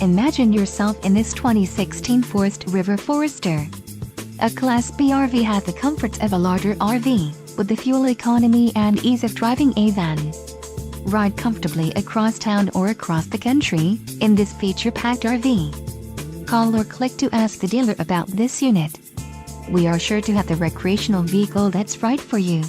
Imagine yourself in this 2016 Forest River Forester. A Class B RV has the comforts of a larger RV, with the fuel economy and ease of driving a van. Ride comfortably across town or across the country in this feature-packed RV. Call or click to ask the dealer about this unit. We are sure to have the recreational vehicle that's right for you.